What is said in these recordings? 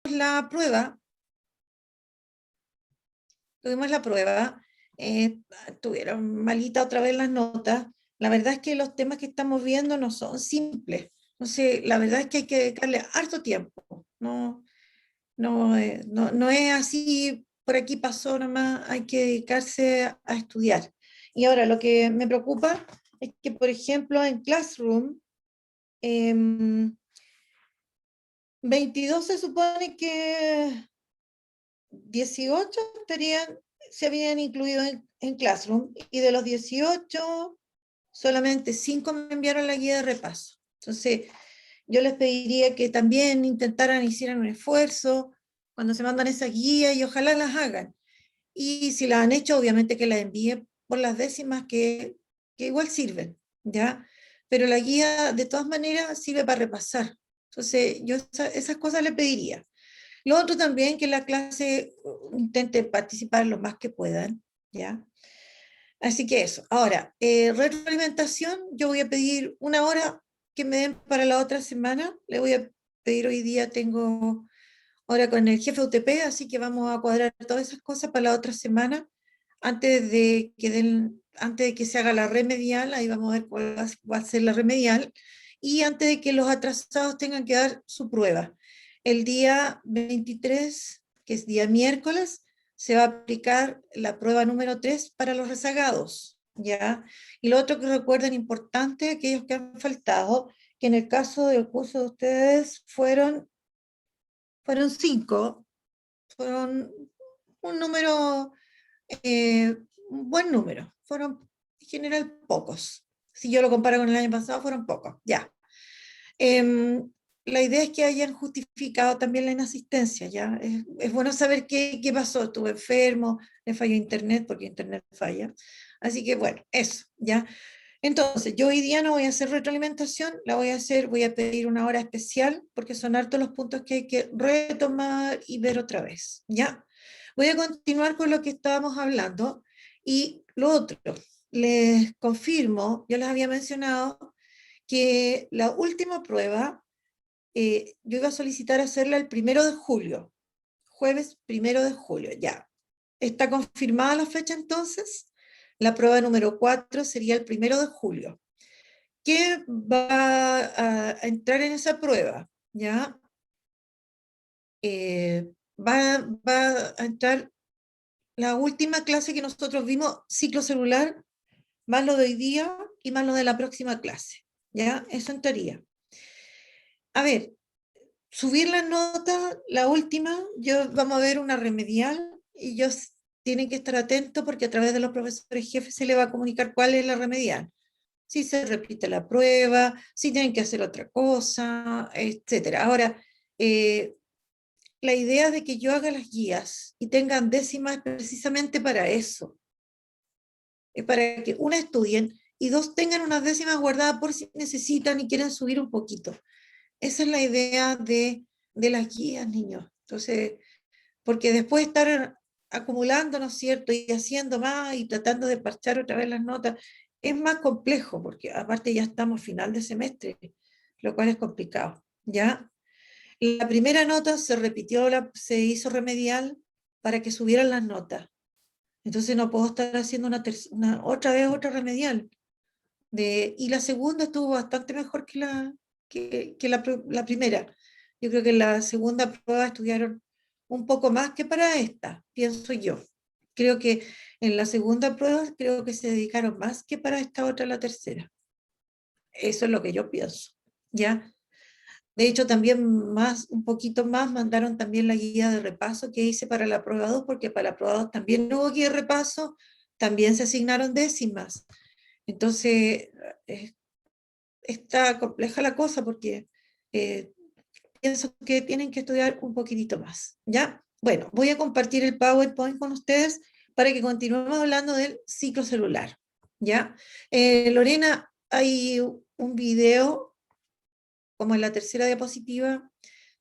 la prueba, tuvieron malita otra vez las notas. La verdad es que los temas que estamos viendo no son simples. Entonces, la verdad es que hay que dedicarle harto tiempo. No es así, por aquí pasó nomás, hay que dedicarse a estudiar. Y ahora lo que me preocupa es que, por ejemplo, en Classroom, em, 22 se supone que 18 se habían incluido en Classroom, y de los 18 solamente 5 me enviaron la guía de repaso. Entonces, yo les pediría que también intentaran, hicieran un esfuerzo cuando se mandan esa guía, y ojalá las hagan. Y si las han hecho, obviamente que las envíen por las décimas que igual sirven, ¿ya? Pero la guía, de todas maneras, sirve para repasar. Entonces, yo esas cosas le pediría. Lo otro también, que la clase intente participar lo más que puedan, ¿ya? Así que eso. Ahora, retroalimentación, yo voy a pedir una hora que me den para la otra semana. Le voy a pedir hoy día, tengo hora con el jefe UTP, así que vamos a cuadrar todas esas cosas para la otra semana, antes de que se haga la remedial. Ahí vamos a ver cuál va a ser la remedial, y antes de que los atrasados tengan que dar su prueba. El día 23, que es día miércoles, se va a aplicar la prueba número 3 para los rezagados, ¿ya? Y lo otro que recuerden importante, aquellos que han faltado, que en el caso del curso de ustedes fueron 5, fueron un número, un buen número, fueron en general pocos. Si yo lo comparo con el año pasado, fueron pocos, ya. La idea es que hayan justificado también la inasistencia, ¿ya? Es bueno saber qué pasó. Estuve enfermo, me falló internet, porque internet falla. Así que bueno, eso, ¿ya? Entonces, yo hoy día no voy a hacer retroalimentación, voy a pedir una hora especial, porque son hartos los puntos que hay que retomar y ver otra vez, ¿ya? Voy a continuar con lo que estábamos hablando. Y lo otro, les confirmo, yo les había mencionado que la última prueba, yo iba a solicitar hacerla el 1 de julio, jueves 1 de julio, ya. ¿Está confirmada la fecha entonces? La prueba número 4 sería el 1 de julio. ¿Qué va a entrar en esa prueba? ¿Ya? Va a entrar la última clase que nosotros vimos, ciclo celular, más lo de hoy día y más lo de la próxima clase. ¿Ya? Eso entraría. A ver, subir la nota, la última, vamos a ver una remedial, y ellos tienen que estar atentos, porque a través de los profesores jefes se le va a comunicar cuál es la remedial. Si se repite la prueba, si tienen que hacer otra cosa, etcétera. Ahora, eh, la idea de que yo haga las guías y tengan décimas es precisamente para eso, es para que una, estudien, y dos, tengan unas décimas guardadas por si necesitan y quieren subir un poquito. Esa es la idea de las guías, niños. Entonces, porque después estar acumulando, ¿no es cierto?, y haciendo más y tratando de parchar otra vez las notas, es más complejo, porque aparte ya estamos final de semestre, lo cual es complicado, ¿ya? La primera nota se hizo remedial para que subieran las notas. Entonces no puedo estar haciendo otra vez otra remedial. Y la segunda estuvo bastante mejor que la primera. Yo creo que en la segunda prueba estudiaron un poco más que para esta, pienso yo. Creo que en la segunda prueba creo que se dedicaron más que para esta otra, la tercera. Eso es lo que yo pienso, ¿ya? De hecho, también un poquito más, mandaron también la guía de repaso que hice para la prueba 2, porque para la prueba 2 también no hubo guía de repaso, también se asignaron décimas. Entonces, eh, está compleja la cosa, porque eh, pienso que tienen que estudiar un poquitito más, ¿ya? Bueno, voy a compartir el PowerPoint con ustedes para que continuemos hablando del ciclo celular, ¿ya? Lorena, hay un video, como en la tercera diapositiva,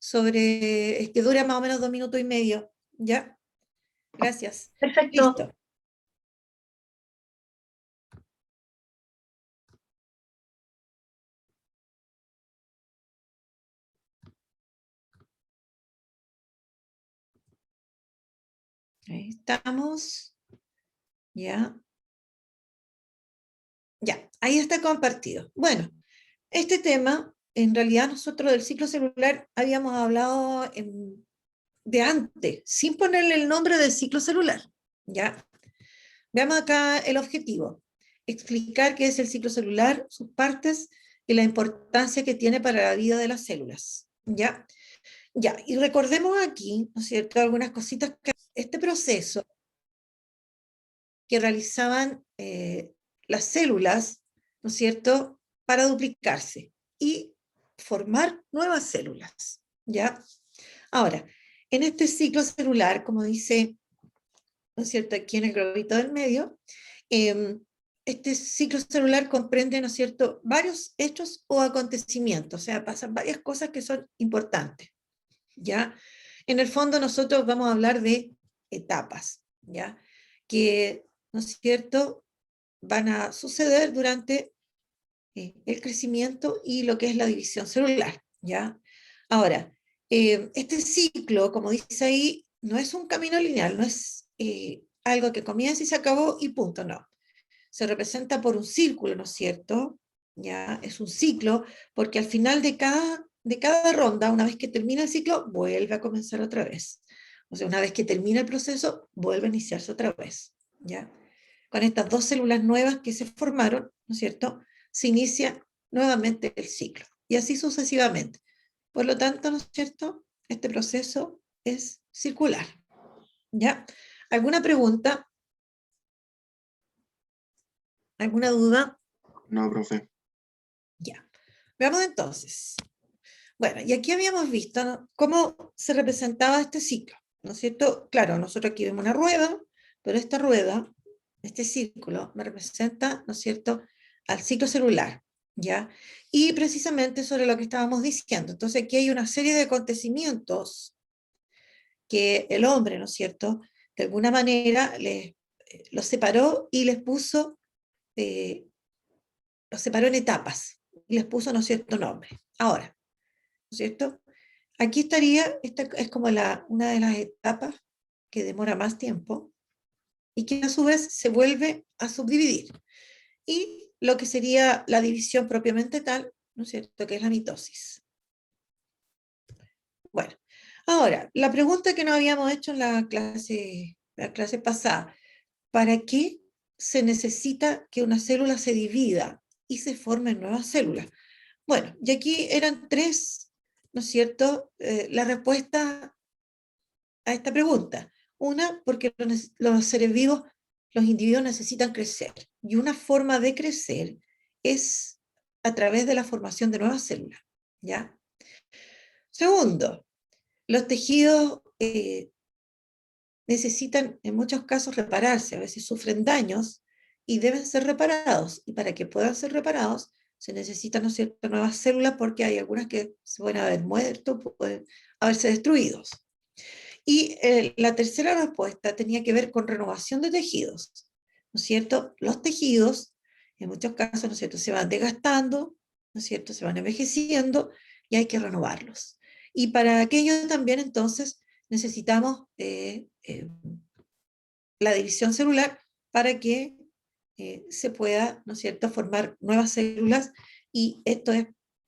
es que dura más o menos 2 minutos y medio, ¿ya? Gracias. Perfecto. Listo. Ahí estamos. Ya. Ya, ahí está compartido. Bueno, este tema, en realidad nosotros del ciclo celular habíamos hablado de antes, sin ponerle el nombre del ciclo celular. ¿Ya? Veamos acá el objetivo. Explicar qué es el ciclo celular, sus partes y la importancia que tiene para la vida de las células. ¿Ya? Ya, y recordemos aquí, ¿no es cierto?, algunas cositas que este proceso que realizaban las células, ¿no es cierto?, para duplicarse y formar nuevas células, ¿ya? Ahora, en este ciclo celular, como dice, ¿no es cierto?, aquí en el globito del medio, este ciclo celular comprende, ¿no es cierto?, varios hechos o acontecimientos, o sea, pasan varias cosas que son importantes, ¿ya? En el fondo nosotros vamos a hablar de etapas, ¿ya? Que, ¿no es cierto?, van a suceder durante el crecimiento y lo que es la división celular, ¿ya? Ahora, este ciclo, como dice ahí, no es un camino lineal, no es algo que comienza y se acabó y punto, no. Se representa por un círculo, ¿no es cierto? ¿Ya? Es un ciclo, porque al final de cada ronda, una vez que termina el ciclo, vuelve a comenzar otra vez. O sea, una vez que termina el proceso, vuelve a iniciarse otra vez, ¿ya? Con estas dos células nuevas que se formaron, ¿no es cierto?, se inicia nuevamente el ciclo, y así sucesivamente. Por lo tanto, ¿no es cierto?, este proceso es circular, ¿ya? ¿Alguna pregunta? ¿Alguna duda? No, profe. Ya. Veamos entonces. Bueno, y aquí habíamos visto, ¿no?, cómo se representaba este ciclo, ¿no es cierto? Claro, nosotros aquí vemos una rueda, pero esta rueda, este círculo, me representa, ¿no es cierto?, al ciclo celular, ¿ya? Y precisamente sobre lo que estábamos diciendo. Entonces aquí hay una serie de acontecimientos que el hombre, ¿no es cierto?, de alguna manera los separó y les puso, eh, los separó en etapas y les puso, ¿no es cierto?, nombre. Ahora, ¿no es cierto? Aquí estaría, esta es como una de las etapas que demora más tiempo y que a su vez se vuelve a subdividir. Y lo que sería la división propiamente tal, ¿no es cierto?, que es la mitosis. Bueno, ahora, la pregunta que nos habíamos hecho en la clase pasada, ¿para qué se necesita que una célula se divida y se formen nuevas células? Bueno, y aquí eran tres, ¿no es cierto?, la respuesta a esta pregunta. Una, porque los seres vivos, los individuos necesitan crecer. Y una forma de crecer es a través de la formación de nuevas células, ¿ya? Segundo, los tejidos necesitan en muchos casos repararse, a veces sufren daños y deben ser reparados. Y para que puedan ser reparados, se necesitan, ¿no es cierto?, nuevas células, porque hay algunas que se pueden haber muerto, pueden haberse destruidos. Y la tercera respuesta tenía que ver con renovación de tejidos, ¿no es cierto? Los tejidos, en muchos casos, ¿no es cierto?, se van desgastando, ¿no es cierto?, se van envejeciendo y hay que renovarlos. Y para aquello también entonces necesitamos la división celular para que se pueda, ¿no es cierto?, formar nuevas células, y esto es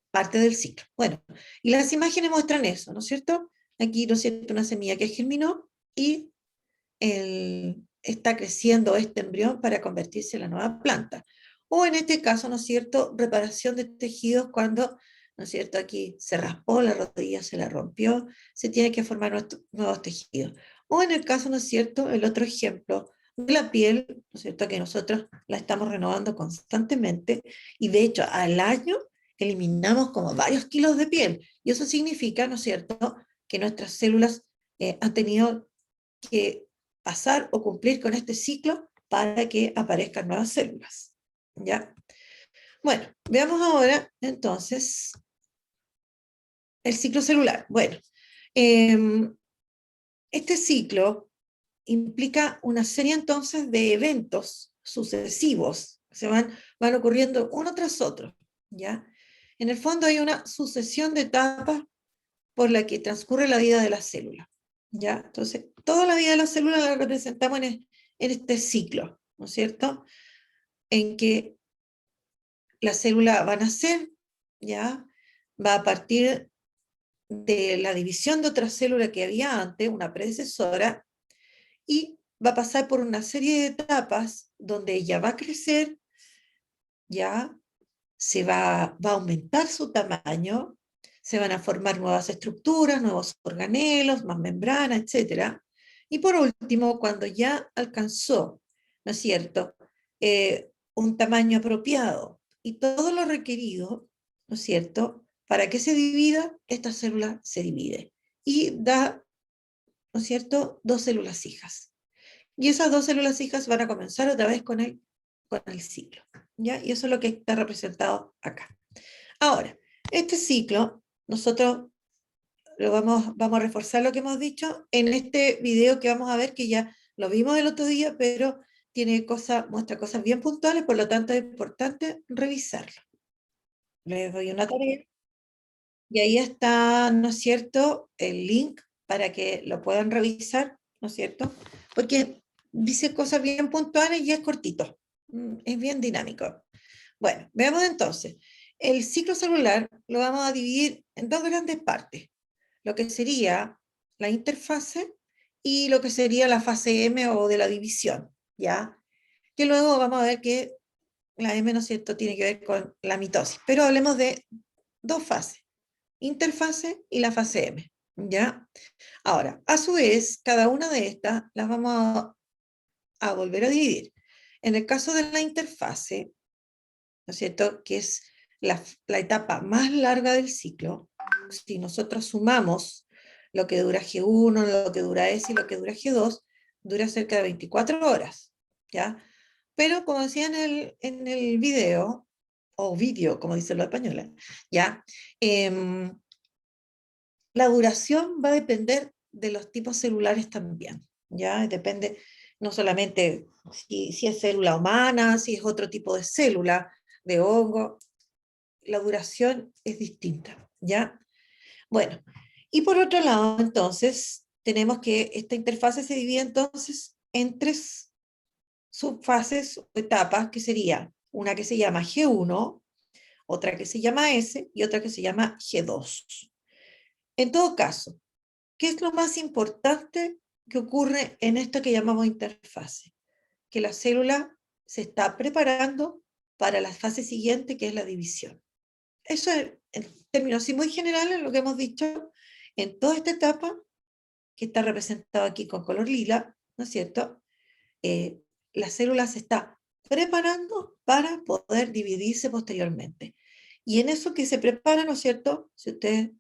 parte del ciclo. Bueno, y las imágenes muestran eso, ¿no es cierto? Aquí, ¿no es cierto?, una semilla que germinó y está creciendo este embrión para convertirse en la nueva planta. O en este caso, ¿no es cierto?, reparación de tejidos cuando, ¿no es cierto?, aquí se raspó, la rodilla se la rompió, se tiene que formar nuevos tejidos. O en el caso, ¿no es cierto?, el otro ejemplo de la piel, ¿no es cierto?, que nosotros la estamos renovando constantemente y de hecho al año eliminamos como varios kilos de piel. Y eso significa, ¿no es cierto?, que nuestras células han tenido que pasar o cumplir con este ciclo para que aparezcan nuevas células, ¿ya? Bueno, veamos ahora entonces el ciclo celular. Bueno, este ciclo implica una serie entonces de eventos sucesivos, se van ocurriendo uno tras otro, ¿ya? En el fondo hay una sucesión de etapas por la que transcurre la vida de la célula, ¿ya? Entonces, toda la vida de la célula la representamos en este ciclo, ¿no es cierto? En que la célula va a nacer, ¿ya? Va a partir de la división de otra célula que había antes, una predecesora, y va a pasar por una serie de etapas donde ella va a crecer, ¿ya? Va a aumentar su tamaño, se van a formar nuevas estructuras, nuevos organelos, más membranas, etcétera. Y por último, cuando ya alcanzó, ¿no es cierto?, un tamaño apropiado y todo lo requerido, ¿no es cierto?, para que se divida, esta célula se divide y da, ¿no es cierto?, dos células hijas. Y esas dos células hijas van a comenzar otra vez con el ciclo, ¿ya? Y eso es lo que está representado acá. Ahora, este ciclo, nosotros vamos a reforzar lo que hemos dicho en este video que vamos a ver, que ya lo vimos el otro día, pero muestra cosas bien puntuales, por lo tanto es importante revisarlo. Les doy una tarea y ahí está, ¿no es cierto?, el link para que lo puedan revisar, ¿no es cierto? Porque dice cosas bien puntuales y es cortito, es bien dinámico. Bueno, veamos entonces. El ciclo celular lo vamos a dividir en dos grandes partes, lo que sería la interfase y lo que sería la fase M o de la división, ¿ya? Que luego vamos a ver que la M, ¿no es cierto?, tiene que ver con la mitosis, pero hablemos de dos fases, interfase y la fase M, ¿ya? Ahora, a su vez, cada una de estas las vamos a volver a dividir. En el caso de la interfase, ¿no es cierto?, que es la etapa más larga del ciclo, si nosotros sumamos lo que dura G1, lo que dura S y lo que dura G2, dura cerca de 24 horas, ¿ya? Pero como decía en el video, o vídeo, como dicen los españoles, ¿ya? La duración va a depender de los tipos celulares también, ¿ya? Depende no solamente si es célula humana, si es otro tipo de célula, de hongo, la duración es distinta, ¿ya? Bueno, y por otro lado, entonces, tenemos que esta interfase se divide entonces en tres subfases o etapas, que sería una que se llama G1, otra que se llama S y otra que se llama G2. En todo caso, ¿qué es lo más importante que ocurre en esto que llamamos interfase? Que la célula se está preparando para la fase siguiente, que es la división. Eso es, en términos así muy generales, lo que hemos dicho en toda esta etapa, que está representado aquí con color lila, ¿no es cierto? La célula se está preparando para poder dividirse posteriormente. Y en eso que se prepara, ¿no es cierto? Si ustedes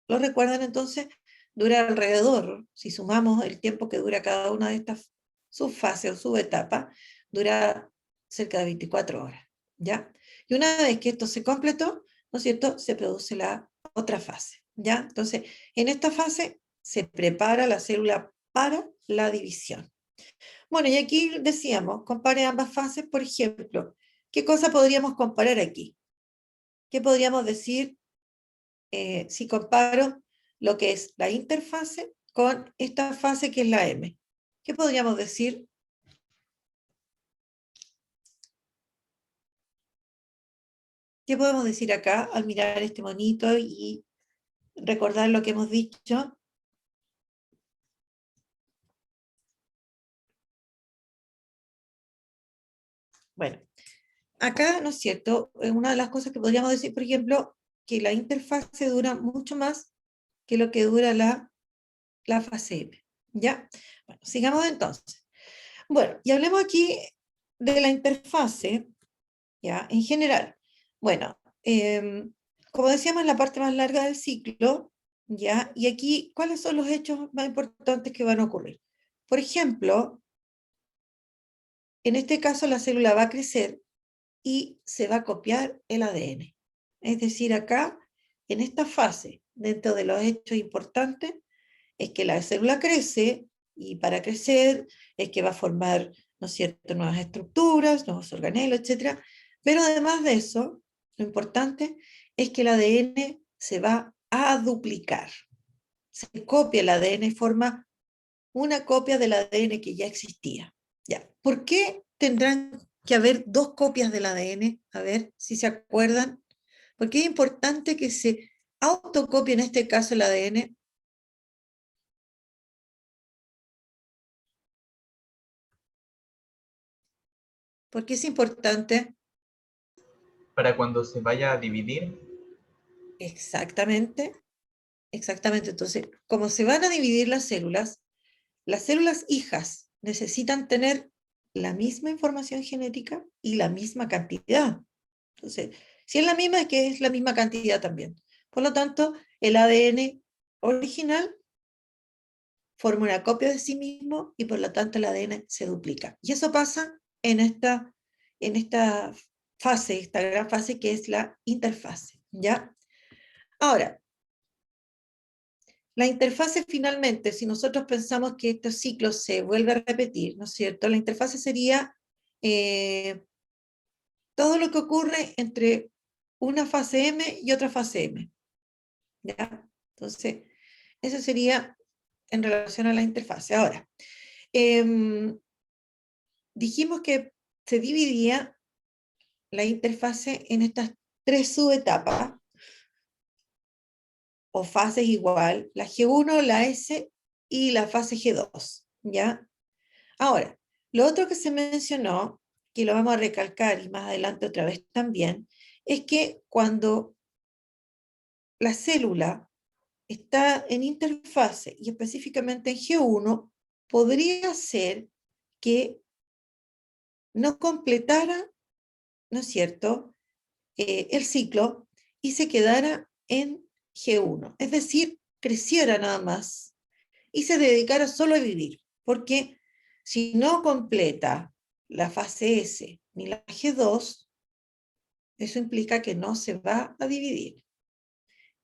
lo recuerdan, entonces, dura alrededor, si sumamos el tiempo que dura cada una de estas subfases o subetapas, dura cerca de 24 horas, ¿ya? Y una vez que esto se completó, ¿no es cierto?, se produce la otra fase, ¿ya? Entonces, en esta fase se prepara la célula para la división. Bueno, y aquí decíamos, compare ambas fases, por ejemplo, ¿qué cosa podríamos comparar aquí? ¿Qué podríamos decir si comparo lo que es la interfase con esta fase que es la M? ¿Qué podríamos decir? ¿Qué podemos decir acá al mirar este monito y recordar lo que hemos dicho? Bueno, acá, ¿no es cierto? Una de las cosas que podríamos decir, por ejemplo, que la interfase dura mucho más que lo que dura la fase M, ¿ya? Bueno, sigamos entonces. Bueno, y hablemos aquí de la interfase, ¿ya? En general. Bueno, como decíamos, la parte más larga del ciclo, ¿ya? Y aquí, ¿cuáles son los hechos más importantes que van a ocurrir? Por ejemplo, en este caso la célula va a crecer y se va a copiar el ADN. Es decir, acá, en esta fase, dentro de los hechos importantes, es que la célula crece y para crecer es que va a formar, ¿no es cierto?, nuevas estructuras, nuevos organelos, etc. Pero además de eso, lo importante es que el ADN se va a duplicar. Se copia el ADN y forma una copia del ADN que ya existía. Ya. ¿Por qué tendrán que haber dos copias del ADN? A ver si se acuerdan. ¿Por qué es importante que se autocopie en este caso el ADN? ¿Por qué es importante? Para cuando se vaya a dividir, Exactamente, exactamente. Entonces, como se van a dividir las células hijas necesitan tener la misma información genética y la misma cantidad. Entonces, si es la misma, es que es la misma cantidad también. Por lo tanto, el ADN original forma una copia de sí mismo y por lo tanto el ADN se duplica. Y eso pasa en esta fase, esta gran fase que es la interfase, ¿ya? Ahora, la interfase finalmente, si nosotros pensamos que este ciclo se vuelve a repetir, ¿no es cierto? La interfase sería eh, todo lo que ocurre entre una fase M y otra fase M, ¿ya? Entonces, eso sería en relación a la interfase. Ahora, eh, dijimos que se dividía la interfase en estas tres subetapas o fases igual, la G1, la S y la fase G2, ¿ya? Ahora, lo otro que se mencionó, que lo vamos a recalcar y más adelante otra vez también, es que cuando la célula está en interfase y específicamente en G1, podría ser que no completara, ¿no es cierto?, el ciclo y se quedara en G1, es decir, creciera nada más y se dedicara solo a vivir, porque si no completa la fase S ni la G2, eso implica que no se va a dividir.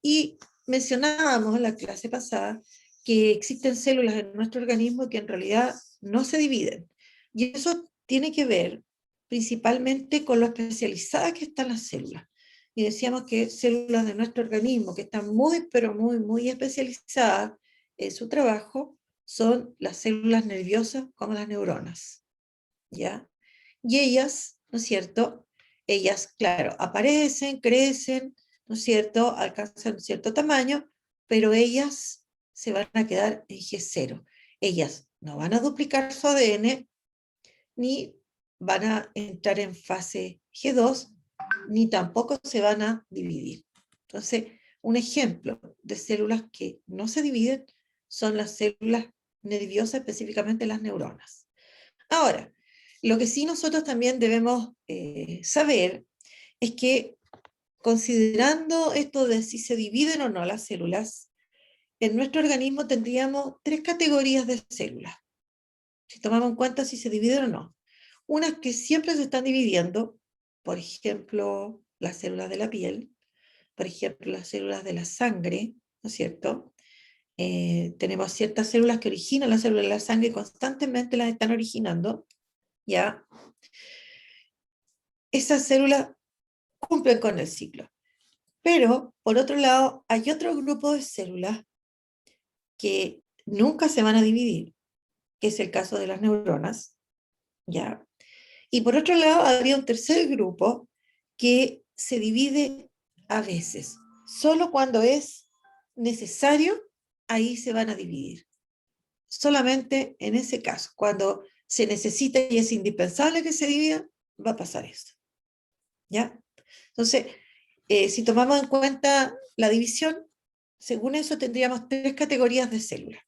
Y mencionábamos en la clase pasada que existen células en nuestro organismo que en realidad no se dividen. Y eso tiene que ver principalmente con lo especializadas que están las células. Y decíamos que células de nuestro organismo que están muy, pero muy, muy especializadas en su trabajo son las células nerviosas como las neuronas, ¿ya? Y ellas, ¿no es cierto? Ellas, claro, aparecen, crecen, ¿no es cierto? Alcanzan un cierto tamaño, pero ellas se van a quedar en G0. Ellas no van a duplicar su ADN, ni van a entrar en fase G2, ni tampoco se van a dividir. Entonces, un ejemplo de células que no se dividen son las células nerviosas, específicamente las neuronas. Ahora, lo que sí nosotros también debemos saber es que considerando esto de si se dividen o no las células, en nuestro organismo tendríamos tres categorías de células, si tomamos en cuenta si se dividen o no. Unas que siempre se están dividiendo, por ejemplo, las células de la piel, por ejemplo, las células de la sangre, ¿no es cierto? Tenemos ciertas células que originan las células de la sangre y constantemente las están originando, ¿ya? Esas células cumplen con el ciclo. Pero, por otro lado, hay otro grupo de células que nunca se van a dividir, que es el caso de las neuronas, ¿ya? Y por otro lado, habría un tercer grupo que se divide a veces. Solo cuando es necesario, ahí se van a dividir. Solamente en ese caso, cuando se necesita y es indispensable que se dividan, va a pasar eso, ¿ya? Entonces, si tomamos en cuenta la división, según eso tendríamos tres categorías de células.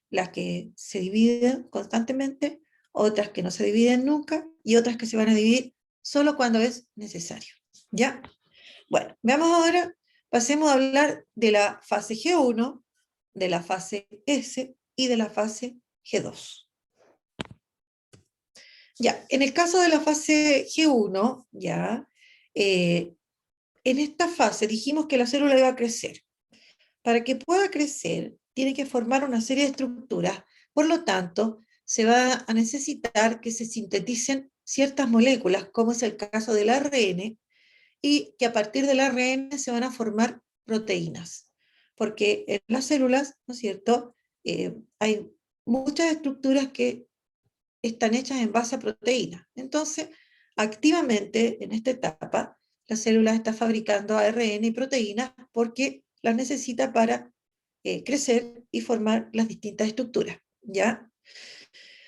Las que se dividen constantemente, otras que no se dividen nunca y otras que se van a dividir solo cuando es necesario. ¿Ya? Bueno, veamos ahora, pasemos a hablar de la fase G1, de la fase S y de la fase G2. Ya, en el caso de la fase G1, ya, en esta fase dijimos que la célula iba a crecer. Para que pueda crecer, tiene que formar una serie de estructuras. Por lo tanto, se va a necesitar que se sinteticen ciertas moléculas, como es el caso del ARN, y que a partir del ARN se van a formar proteínas. Porque en las células, ¿no es cierto?, hay muchas estructuras que están hechas en base a proteínas. Entonces, activamente en esta etapa, la célula está fabricando ARN y proteínas porque las necesita para crecer y formar las distintas estructuras, ¿ya?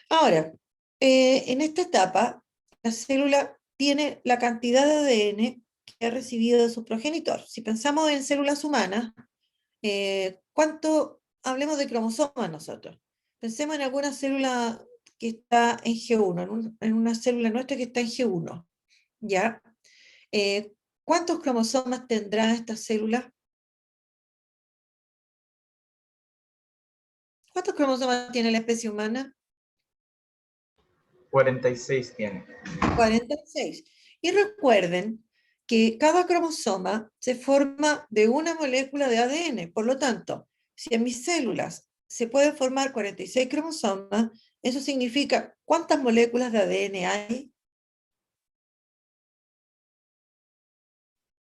Ahora, en esta etapa, la célula tiene la cantidad de ADN que ha recibido de su progenitor. Si pensamos en células humanas, hablemos de cromosomas nosotros. Pensemos en alguna célula que está en G1, en una célula nuestra que está en G1, ¿ya? ¿Cuántos cromosomas tendrá esta célula? ¿Cuántos cromosomas tiene la especie humana? 46 tiene. 46. Y recuerden que cada cromosoma se forma de una molécula de ADN. Por lo tanto, si en mis células se pueden formar 46 cromosomas, eso significa ¿cuántas moléculas de ADN hay?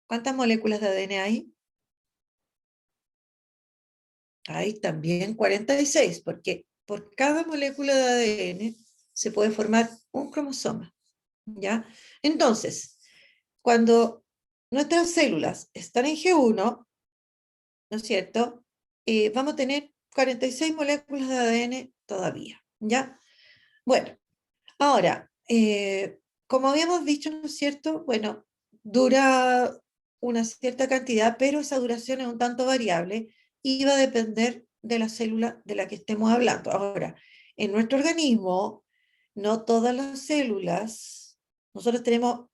¿Cuántas moléculas de ADN hay? Hay también 46, porque por cada molécula de ADN se puede formar un cromosoma, ¿ya? Entonces, cuando nuestras células están en G1, ¿no es cierto? Vamos a tener 46 moléculas de ADN todavía, ¿ya? Bueno, ahora, como habíamos dicho, ¿no es cierto? Bueno, dura una cierta cantidad, pero esa duración es un tanto variable y va a depender de la célula de la que estemos hablando. Ahora, en nuestro organismo, no todas las células, nosotros tenemos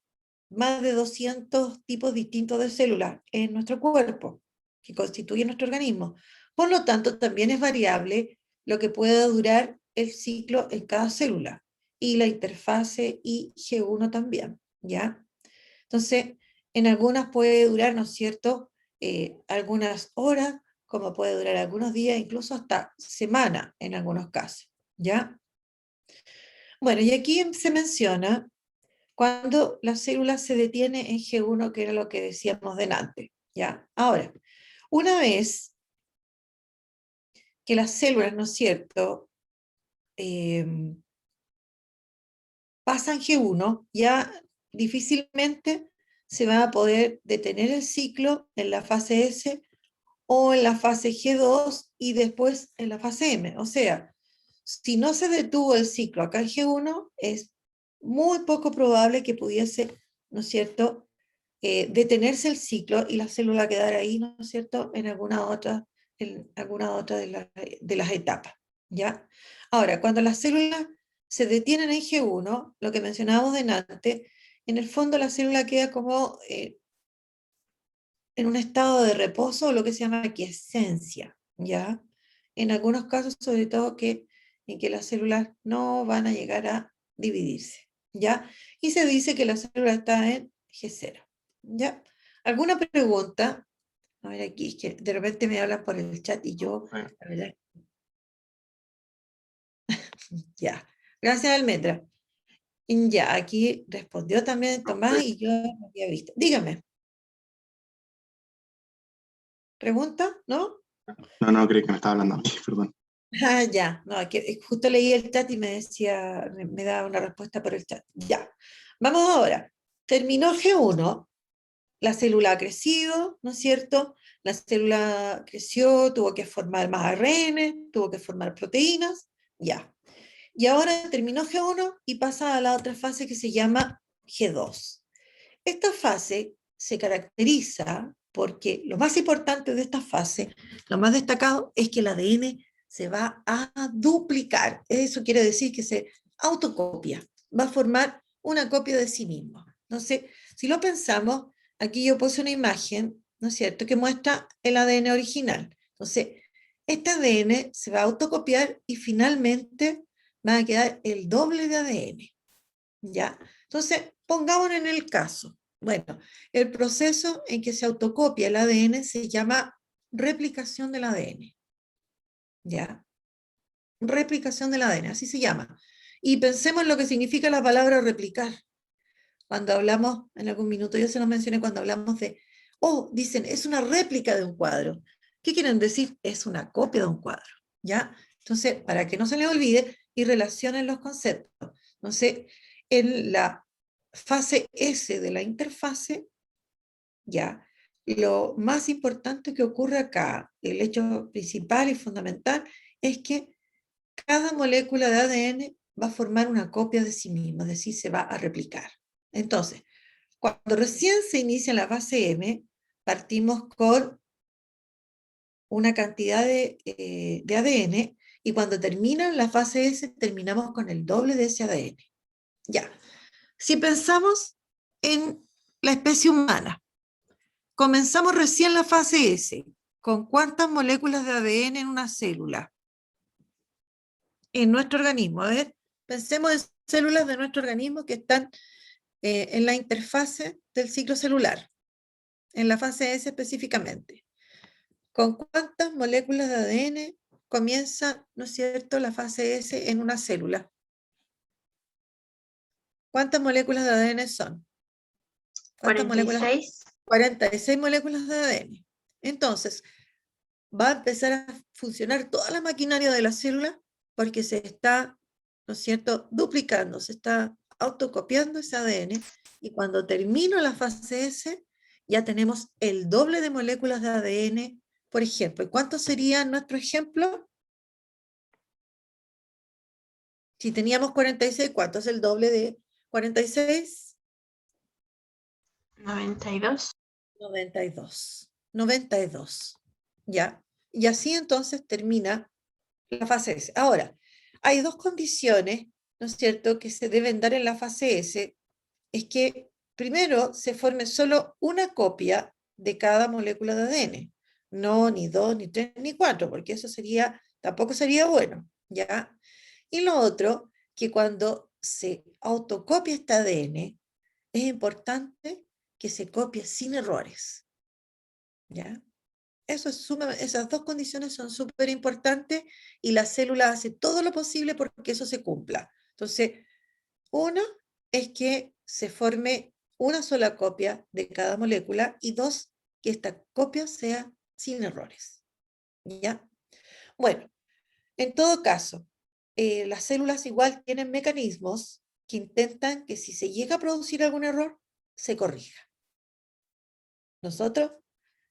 más de 200 tipos distintos de células en nuestro cuerpo que constituyen nuestro organismo. Por lo tanto, también es variable lo que pueda durar el ciclo en cada célula y la interfase IG1 también, ¿ya? Entonces, en algunas puede durar, ¿no es cierto?, algunas horas, como puede durar algunos días, incluso hasta semanas en algunos casos, ¿ya? Bueno, y aquí se menciona cuando la célula se detiene en G1, que era lo que decíamos delante, ¿ya? Ahora, una vez que las células, ¿no es cierto?, pasan G1, ya difícilmente se va a poder detener el ciclo en la fase S o en la fase G2 y después en la fase M. O sea, si no se detuvo el ciclo acá en G1, es muy poco probable que pudiese, ¿no es cierto?, detenerse el ciclo y la célula quedar ahí, ¿no es cierto?, en alguna otra de las etapas, ¿ya? Ahora, cuando las células se detienen en G1, lo que mencionábamos delante, en el fondo la célula queda como en un estado de reposo, o lo que se llama quiescencia, ¿ya? En algunos casos, sobre todo, en que las células no van a llegar a dividirse, ¿ya? Y se dice que la célula está en G0, ¿ya? ¿Alguna pregunta? A ver, aquí es que de repente me hablan por el chat y yo, la verdad, ya. Gracias, Almendra. Ya, aquí respondió también Tomás y yo no había visto. Dígame, ¿pregunta? ¿No? No, no, creí que me estaba hablando a mí, perdón. Ah, ya, no, que justo leí el chat y me decía, me daba una respuesta por el chat. Ya, vamos ahora. Terminó G1, la célula ha crecido, ¿no es cierto? La célula creció, tuvo que formar más ARN, tuvo que formar proteínas, ya. Y ahora terminó G1 y pasa a la otra fase que se llama G2. Esta fase se caracteriza porque lo más importante de esta fase, lo más destacado, es que el ADN se va a duplicar. Eso quiere decir que se autocopia, va a formar una copia de sí mismo. Entonces, si lo pensamos, aquí yo puse una imagen, ¿no es cierto?, que muestra el ADN original. Entonces, este ADN se va a autocopiar y finalmente va a quedar el doble de ADN, ¿ya? Entonces, pongámonos en el caso. Bueno, el proceso en que se autocopia el ADN se llama replicación del ADN, ¿ya? Replicación del ADN, así se llama. Y pensemos en lo que significa la palabra replicar. Cuando hablamos, en algún minuto yo se los mencioné, cuando hablamos de, dicen, es una réplica de un cuadro. ¿Qué quieren decir? Es una copia de un cuadro, ¿ya? Entonces, para que no se les olvide y relacionen los conceptos. Entonces, en la fase S de la interfase, ya, lo más importante que ocurre acá, el hecho principal y fundamental, es que cada molécula de ADN va a formar una copia de sí misma, es decir, se va a replicar. Entonces, cuando recién se inicia la fase M, partimos con una cantidad de ADN y cuando termina la fase S, terminamos con el doble de ese ADN. Ya, si pensamos en la especie humana, comenzamos recién la fase S. ¿Con cuántas moléculas de ADN en una célula? En nuestro organismo. A ver, pensemos en células de nuestro organismo que están en la interfase del ciclo celular, en la fase S específicamente. ¿Con cuántas moléculas de ADN comienza, ¿no es cierto?, la fase S en una célula? ¿Cuántas moléculas de ADN son? ¿Cuántas 46. 46 moléculas de ADN. Entonces, va a empezar a funcionar toda la maquinaria de la célula porque se está, ¿no es cierto?, duplicando, se está autocopiando ese ADN y cuando termina la fase S ya tenemos el doble de moléculas de ADN, por ejemplo. ¿Y cuánto sería nuestro ejemplo? Si teníamos 46, ¿cuánto es el doble de 46? 92. 92. 92. ¿Ya? Y así entonces termina la fase S. Ahora, hay dos condiciones, ¿no es cierto?, que se deben dar en la fase S. Es que primero se forme solo una copia de cada molécula de ADN. No ni 2, ni 3, ni 4, porque eso sería, tampoco sería bueno, ¿ya? Y lo otro, que cuando se autocopia este ADN, es importante que se copie sin errores, ¿ya? Esas dos condiciones son súper importantes y la célula hace todo lo posible porque eso se cumpla. Entonces, uno es que se forme una sola copia de cada molécula y dos, que esta copia sea sin errores. ¿Ya? Bueno, en todo caso, las células igual tienen mecanismos que intentan que si se llega a producir algún error, se corrija. Nosotros,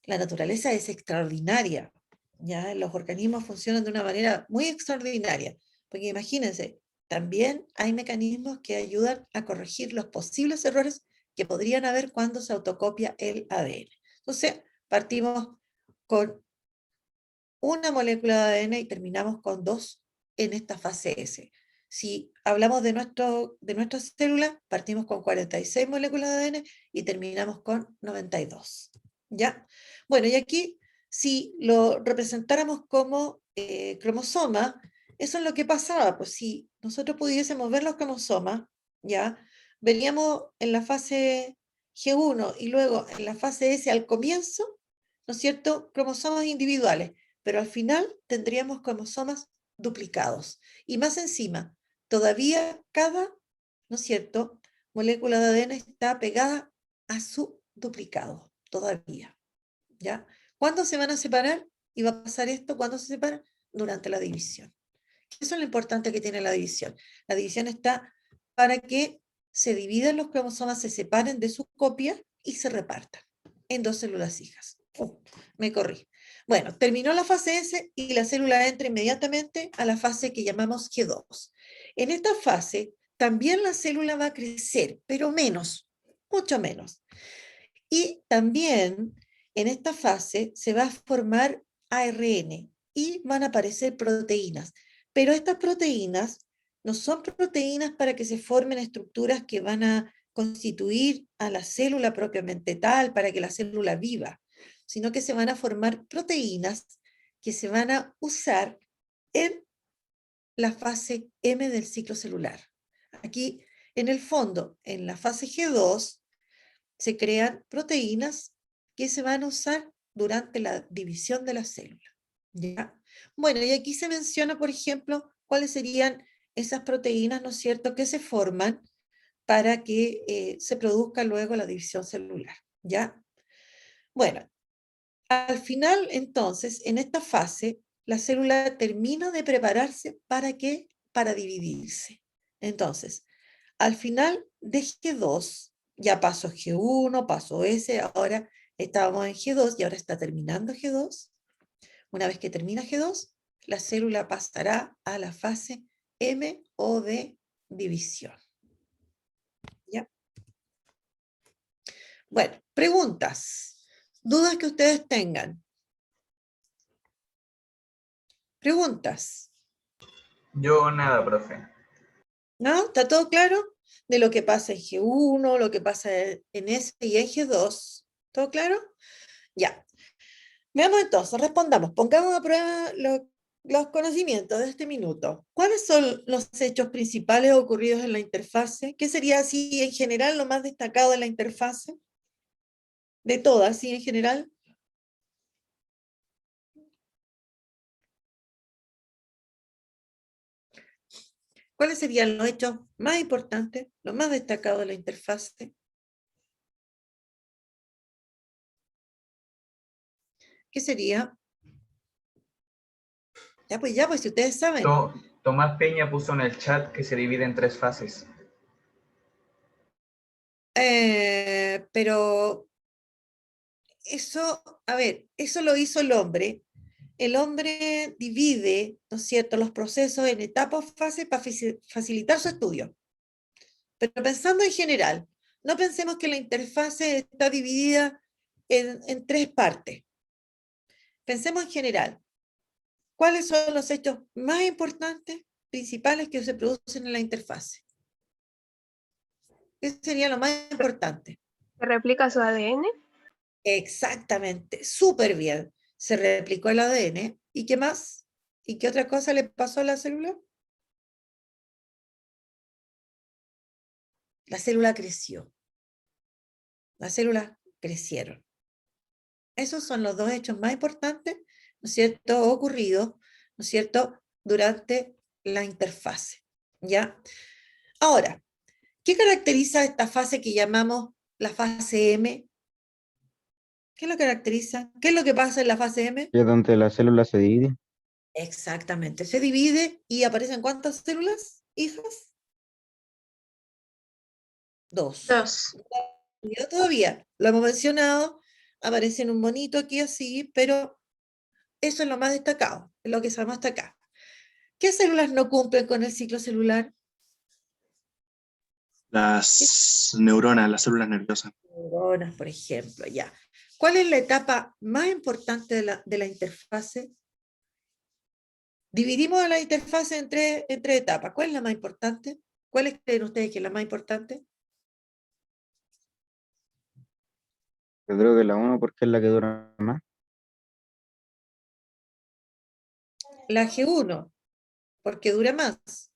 la naturaleza es extraordinaria, ¿ya? Los organismos funcionan de una manera muy extraordinaria, porque imagínense, también hay mecanismos que ayudan a corregir los posibles errores que podrían haber cuando se autocopia el ADN. Entonces, partimos con una molécula de ADN y terminamos con 2 en esta fase S. Si hablamos de nuestras células, partimos con 46 moléculas de ADN y terminamos con 92. ¿Ya? Bueno, y aquí, si lo representáramos como cromosoma, eso es lo que pasaba. Pues si nosotros pudiésemos ver los cromosomas, ¿ya? Veríamos en la fase G1 y luego en la fase S al comienzo, ¿no es cierto?, cromosomas individuales, pero al final tendríamos cromosomas duplicados. Y más encima, todavía cada, ¿no es cierto?, molécula de ADN está pegada a su duplicado, todavía. ¿Ya? ¿Cuándo se van a separar? Y va a pasar esto, ¿cuándo se separan? Durante la división. Eso es lo importante que tiene la división. La división está para que se dividan los cromosomas, se separen de su copia y se repartan en 2 células hijas. Me corrí. Bueno, terminó la fase S y la célula entra inmediatamente a la fase que llamamos G2. En esta fase también la célula va a crecer, pero menos, mucho menos. Y también en esta fase se va a formar ARN y van a aparecer proteínas. Pero estas proteínas no son proteínas para que se formen estructuras que van a constituir a la célula propiamente tal, para que la célula viva, sino que se van a formar proteínas que se van a usar en la fase M del ciclo celular. Aquí, en el fondo, en la fase G2, se crean proteínas que se van a usar durante la división de la célula. ¿Ya? Bueno, y aquí se menciona, por ejemplo, cuáles serían esas proteínas, ¿no es cierto?, que se forman para que se produzca luego la división celular. ¿Ya? Bueno, al final, entonces, en esta fase, la célula termina de prepararse ¿para qué? Para dividirse. Entonces, al final de G2, ya pasó G1, pasó S, ahora estábamos en G2 y ahora está terminando G2. Una vez que termina G2, la célula pasará a la fase M o de división. ¿Ya? Bueno, preguntas, dudas que ustedes tengan. Preguntas, Yo nada, profe. ¿no? ¿Está todo claro? De lo que pasa en G1, lo que pasa en S y en G2. ¿Todo claro? Ya. Veamos entonces, respondamos, pongamos a prueba los conocimientos de este minuto. ¿Cuáles son los hechos principales ocurridos en la interfase? ¿Qué sería así en general lo más destacado de la interfase? De todas, ¿sí? En general. ¿Cuáles serían los hechos más importantes, los más destacados de la interfase? ¿Qué sería? Ya, pues si ustedes saben. Tomás Peña puso en el chat que se divide en 3 fases. Pero eso, a ver, eso lo hizo el hombre. El hombre divide, ¿no es cierto?, los procesos en etapas o fases para facilitar su estudio. Pero pensando en general, no pensemos que la interfase está dividida en 3 partes. Pensemos en general. ¿Cuáles son los hechos más importantes, principales que se producen en la interfase? ¿Qué sería lo más importante? ¿Se replica su ADN? Exactamente, súper bien. Se replicó el ADN. ¿Y qué más? ¿Y qué otra cosa le pasó a la célula? La célula creció. Las células crecieron. Esos son los 2 hechos más importantes, ¿no es cierto?, ocurridos, ¿no es cierto?, durante la interfase. ¿Ya? Ahora, ¿qué caracteriza esta fase que llamamos la fase M? ¿Qué lo caracteriza? ¿Qué es lo que pasa en la fase M? Y es donde la célula se divide. Exactamente, se divide y aparecen ¿cuántas células, hijas? 2. 2. Yo todavía, lo hemos mencionado, aparece en un monito aquí así, pero eso es lo más destacado, es lo que sabemos hasta acá. ¿Qué células no cumplen con el ciclo celular? Las neuronas, las células nerviosas. Neuronas, por ejemplo, ya. ¿Cuál es la etapa más importante de la interfase? Dividimos la interfase en tres etapas. ¿Cuál es la más importante? ¿Cuáles creen ustedes que es la más importante? Yo creo que la 1 porque es la que dura más. La G1, porque dura más.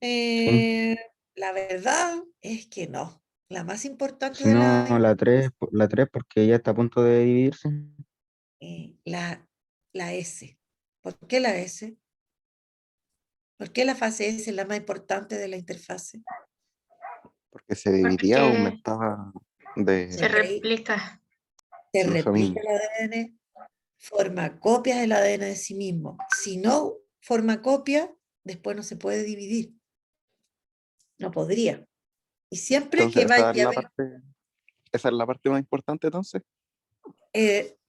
Sí. La verdad es que no. La más importante Si de no, la 3 porque ya está a punto de dividirse. la S. ¿Por qué la S? ¿Por qué la fase S es la más importante de la interfase? Porque se dividía, Porque aumentaba se de replica. Se eso replica mismo. el ADN, forma copias del ADN de sí mismo. Si no forma copia, después no se puede dividir. No podría. Y siempre que Entonces, vaya a haber, esa es la parte más importante, entonces.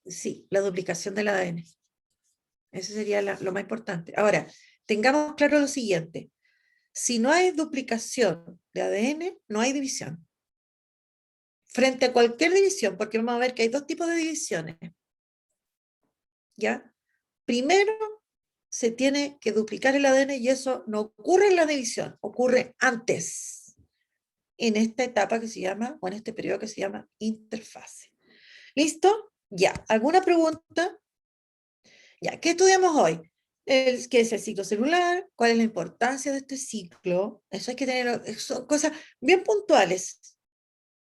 sí, la duplicación del ADN. Eso sería lo más importante. Ahora, tengamos claro lo siguiente. Si no hay duplicación de ADN, no hay división. Frente a cualquier división, porque vamos a ver que hay 2 tipos de divisiones. ¿Ya? Primero, se tiene que duplicar el ADN y eso no ocurre en la división, ocurre antes, en esta etapa que se llama, o en este periodo que se llama interfase. ¿Listo? Ya. ¿Alguna pregunta? Ya. ¿Qué estudiamos hoy? ¿Qué es el ciclo celular? ¿Cuál es la importancia de este ciclo? Eso hay que tener, son cosas bien puntuales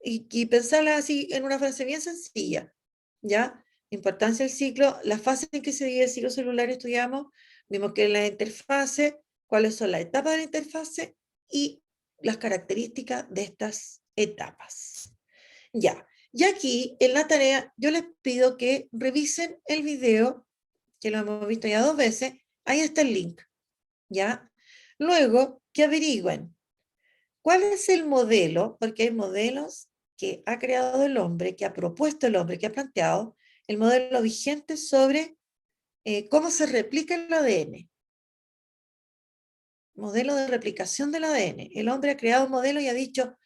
y pensarlas así en una frase bien sencilla. ¿Ya? Importancia del ciclo, la fase en que se divide el ciclo celular estudiamos, vimos que en la interfase, cuáles son las etapas de la interfase y las características de estas etapas. Ya, y aquí en la tarea yo les pido que revisen el video que lo hemos visto ya 2 veces, ahí está el link, ¿ya? Luego, que averigüen cuál es el modelo, porque hay modelos que ha creado el hombre, que ha propuesto el hombre, que ha planteado el modelo vigente sobre cómo se replica el ADN. Modelo de replicación del ADN. El hombre ha creado un modelo y ha dicho,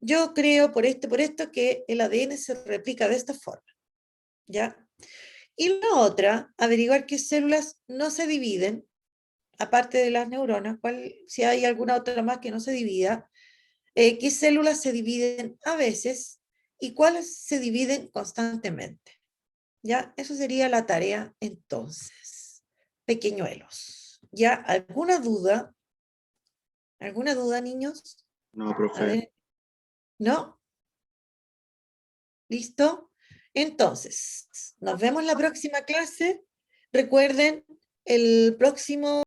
yo creo por esto, que el ADN se replica de esta forma, ¿ya? Y la otra, averiguar qué células no se dividen, aparte de las neuronas, si hay alguna otra más que no se divida, qué células se dividen a veces y cuáles se dividen constantemente. ¿Ya? Eso sería la tarea entonces. Pequeñuelos. ¿Ya? ¿Alguna duda? ¿Alguna duda, niños? No, A profe. ver. ¿No? ¿Listo? Entonces, nos vemos la próxima clase. Recuerden, el próximo